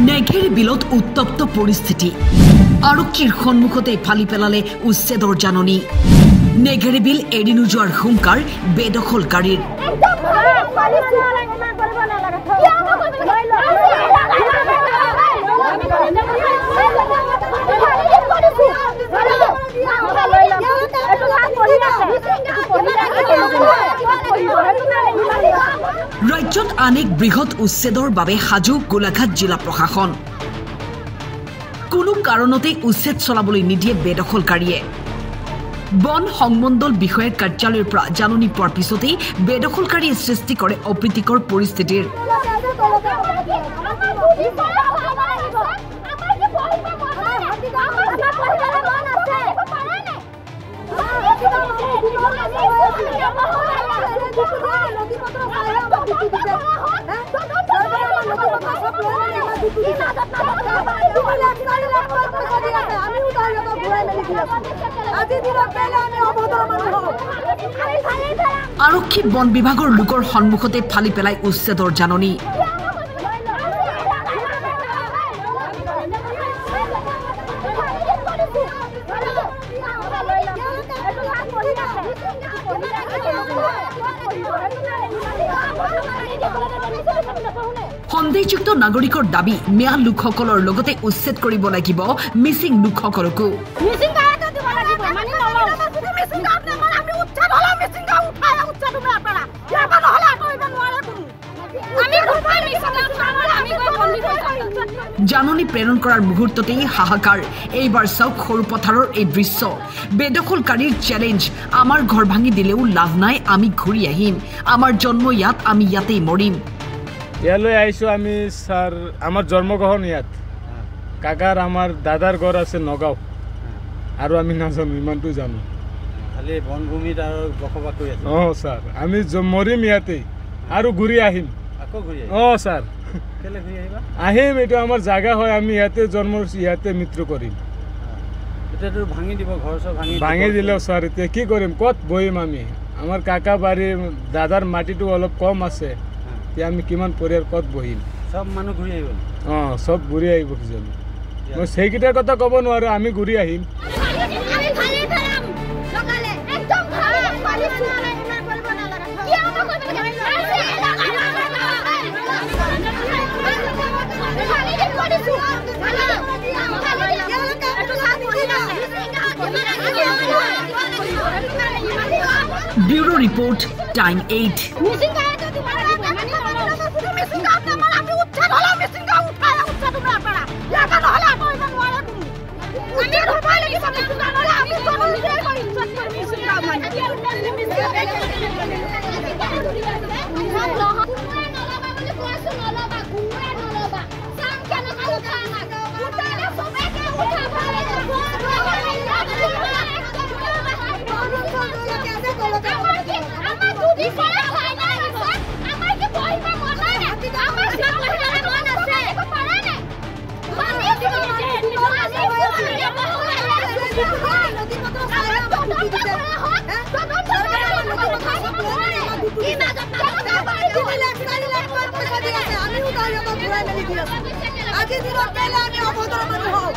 নেঘেৰী বিলত উত্তপ্ত পৰিস্থিতি আৰক্ষীৰ সন্মুখতে ফালি পেলালে উচ্ছেদৰ জাননী নেঘেৰী বিল এৰি নোযোৱাৰ হুংকাৰ বেদখলকাৰীৰ ৰাজ্যত আনেক বৃহৎ উচ্ছেদৰ বাবে সাজু গোলাঘাট জিলা প্ৰশাসন কোনো কাৰণতে উচ্ছেদ চলাবলৈ নিদিয়ে বেদখলকাৰীয়ে বন সংমণ্ডল বিষয়াৰ কাৰ্যালয়ৰ পৰা জাননী পোৱাৰ পিছতেই বেদখলকাৰীয়ে সৃষ্টি কৰে অপ্ৰীতিকৰ পৰিস্থিতিৰ আৰক্ষী বন বিভাগৰ লোকৰ সন্মুখতে ফালি পেলাই উচ্ছেদৰ জাননী সন্দেহযুক্ত নাগৰিকৰ দাবী মিয়া লোকসকলৰ লগতে উচ্ছেদ কৰিব লাগিব মিচিং লোকসকলকো জাননী প্ৰেৰণ কৰাৰ মুহূৰ্ততেই হাহাকাৰ এইবাৰ চাওক সৰু পথাৰৰ এই দৃশ্য বেদখলকাৰীৰ চ্যালেঞ্জ আমাৰ ঘৰ ভাঙি দিলেও লাভ নাই আমি ঘূৰি আহিম আমাৰ জন্ম ইয়াত আমি ইয়াতেই মৰিম ইয়ালৈ আহিছোঁ আমি স্যাৰ আমাৰ জন্মগ্ৰহণ ইয়াত কাকাৰ আমাৰ দাদাৰ ঘৰ আছে নগাঁও আৰু আমি নাজানো ইমানটো জানো খালি বনভূমিত আৰু বসবাস কৰি আছো স্যাৰ আমি মৰিম ইয়াতেই আৰু ঘূৰি আহিম আকৌ ঘূৰি স্যাৰ কেলে ঘূৰি আহিবা আহিম এইটো আমাৰ জাগা হয় আমি ইয়াতে জন্ম ইয়াতে মৃত্যু কৰিম এতিয়াতো ভাঙি দিব ঘৰ চব ভাঙি দিলেও স্যাৰ এতিয়া কি কৰিম ক'ত বহিম আমি আমাৰ কাকা বাৰী দাদাৰ মাটিটো অলপ কম আছে এতিয়া আমি কিমান পৰিয়াল ক'ত বহিম সব মানুহ ঘূৰি আহিব সব ঘূৰি আহিব কিজানি মই সেইকেইটাৰ কথা ক'ব নোৱাৰো আমি ঘূৰি আহিম ব্যুৰো ৰিপৰ্ট টাইম 8 আজি দিনৰ পেলে আমি অবতৰণ হওঁ